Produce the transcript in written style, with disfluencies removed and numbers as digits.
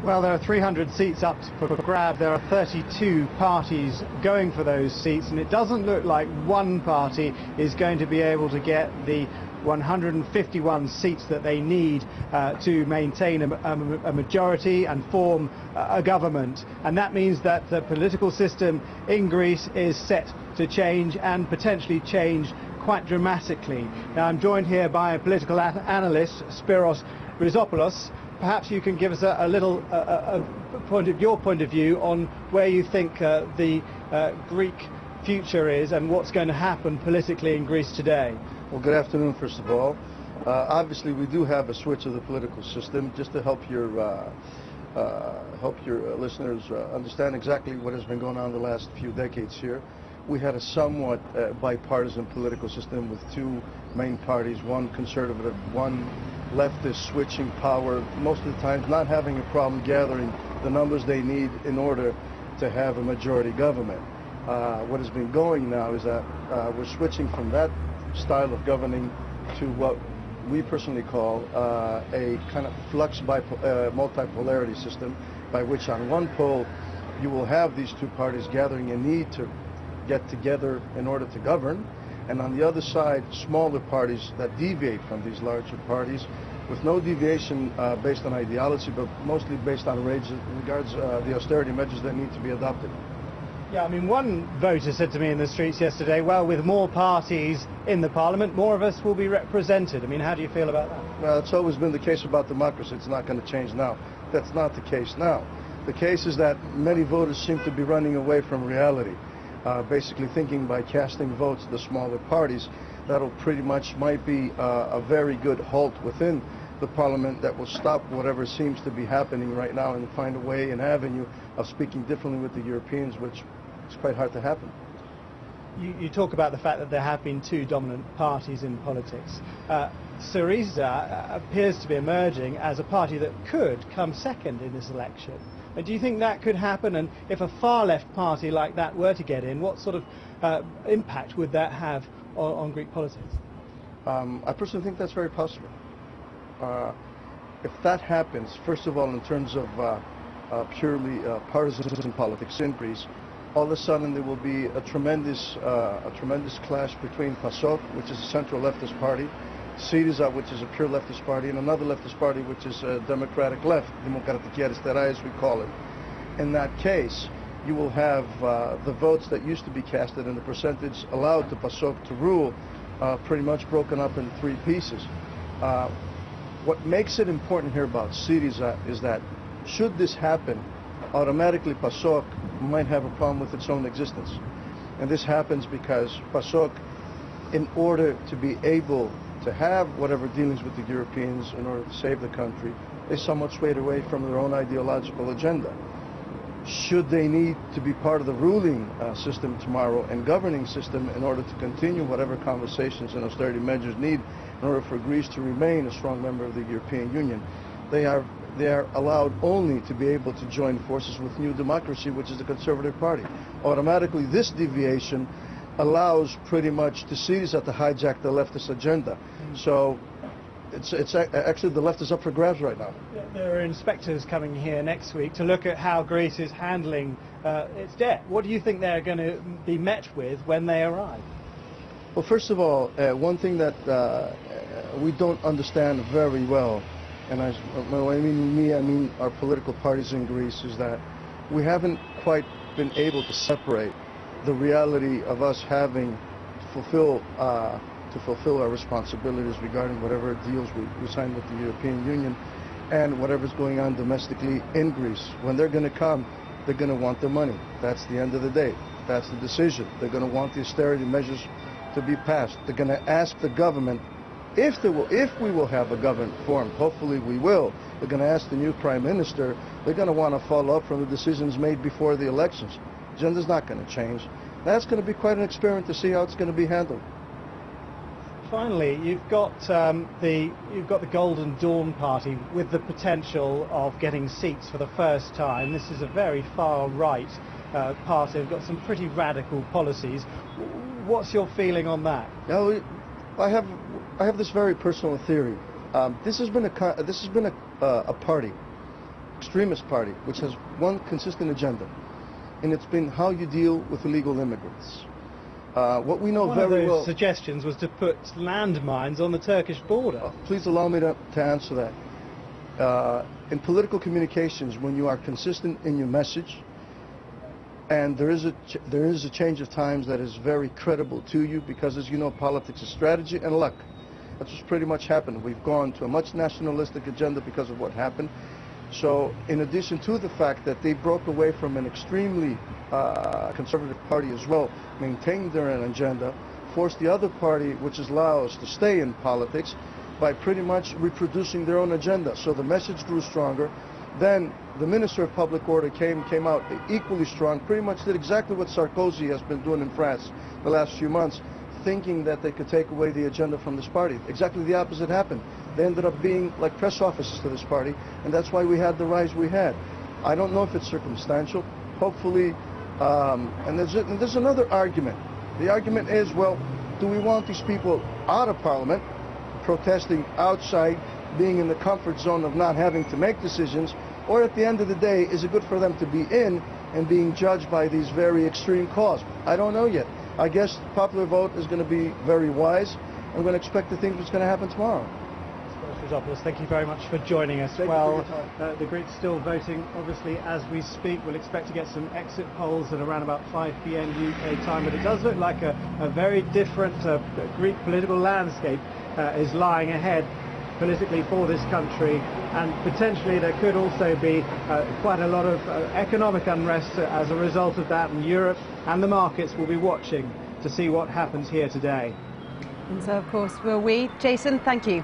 Well, there are 300 seats up for grab. There are 32 parties going for those seats, and it doesn't look like one party is going to be able to get the 151 seats that they need to maintain a majority and form a government. And that means that the political system in Greece is set to change, and potentially change quite dramatically. Now, I'm joined here by a political analyst, Spύρος Ριζόπουλος. Perhaps you can give us a little your point of view on where you think the Greek future is and what's going to happen politically in Greece today. Well, good afternoon, first of all. Obviously, we do have a switch of the political system. Just to help your listeners understand exactly what has been going on the last few decades here. We had a somewhat bipartisan political system with two main parties, one conservative, one leftist, switching power, most of the time not having a problem gathering the numbers they need in order to have a majority government. What has been going now is that we're switching from that style of governing to what we personally call a kind of flux multipolarity system, by which on one pole you will have these two parties gathering a need to get together in order to govern, and on the other side smaller parties that deviate from these larger parties with no deviation based on ideology, but mostly based on regards the austerity measures that need to be adopted. Yeah, I mean, one voter said to me in the streets yesterday, well, with more parties in the parliament, more of us will be represented. I mean, how do you feel about that? Well, it's always been the case about democracy. It's not going to change now. That's not the case now. The case is that many voters seem to be running away from reality, basically thinking by casting votes the smaller parties, that'll pretty much might be a very good halt within the parliament that will stop whatever seems to be happening right now and find a way, an avenue of speaking differently with the Europeans, which is quite hard to happen. You talk about the fact that there have been two dominant parties in politics. Syriza appears to be emerging as a party that could come second in this election. Do you think that could happen? And if a far-left party like that were to get in, what sort of impact would that have on Greek politics? I personally think that's very possible. If that happens, first of all, in terms of purely partisan politics in Greece, all of a sudden there will be a tremendous clash between PASOK, which is a central leftist party, Syriza, which is a pure leftist party, and another leftist party, which is a democratic left, Δημοκρατική Αριστερά, as we call it. In that case, you will have the votes that used to be casted and the percentage allowed to PASOK to rule pretty much broken up in three pieces. What makes it important here about Syriza is that should this happen, automatically PASOK might have a problem with its own existence. And this happens because PASOK, in order to be able to have whatever dealings with the Europeans in order to save the country, they somewhat swayed away from their own ideological agenda. Should they need to be part of the ruling system tomorrow and governing system in order to continue whatever conversations and austerity measures need in order for Greece to remain a strong member of the European Union, they are allowed only to be able to join forces with New Democracy, which is the Conservative Party. Automatically, this deviation allows pretty much the Syriza to hijack the leftist agenda. So it's actually the left is up for grabs right now. There are inspectors coming here next week to look at how Greece is handling its debt. What do you think they're going to be met with when they arrive? Well, first of all, one thing that we don't understand very well, and when I mean our political parties in Greece, is that we haven't quite been able to separate the reality of us having to fulfill our responsibilities regarding whatever deals we sign with the European Union and whatever's going on domestically in Greece. When they're going to come, they're going to want their money. That's the end of the day. That's the decision. They're going to want the austerity measures to be passed. They're going to ask the government, if we will have a government formed, hopefully we will, they're going to ask the new Prime Minister, they're going to want to follow up from the decisions made before the elections. The agenda's not going to change. That's going to be quite an experiment to see how it's going to be handled. Finally, you've got the Golden Dawn Party with the potential of getting seats for the first time. This is a very far right party. They've got some pretty radical policies. What's your feeling on that? Now, I have this very personal theory. This has been a party extremist party which has one consistent agenda, and it's been how you deal with illegal immigrants. What we know One very of those well... suggestions was to put landmines on the Turkish border. Please allow me to answer that. In political communications, when you are consistent in your message, and there is a change of times that is very credible to you, because as you know, politics is strategy and luck. That's what's pretty much happened. We've gone to a much nationalistic agenda because of what happened. So in addition to the fact that they broke away from an extremely conservative party as well, maintained their own agenda, forced the other party, which is Laos, to stay in politics by pretty much reproducing their own agenda. So the message grew stronger. Then the Minister of Public Order came out equally strong, pretty much did exactly what Sarkozy has been doing in France the last few months, thinking that they could take away the agenda from this party. Exactly the opposite happened. They ended up being like press officers to this party, and that's why we had the rise we had. I don't know if it's circumstantial. Hopefully, and there's another argument. The argument is, well, do we want these people out of Parliament, protesting outside, being in the comfort zone of not having to make decisions, or at the end of the day, is it good for them to be in and being judged by these very extreme calls? I don't know yet. I guess the popular vote is going to be very wise. I'm going to expect to think what's going to happen tomorrow. Spyrus Ριζόπουλος, thank you very much for joining us. Well, the Greeks still voting, obviously, as we speak. We'll expect to get some exit polls at around about 5 p.m. UK time, but it does look like a very different Greek political landscape is lying ahead politically for this country, and potentially there could also be quite a lot of economic unrest as a result of that, and Europe and the markets will be watching to see what happens here today. And so, of course, will we. Jason, thank you.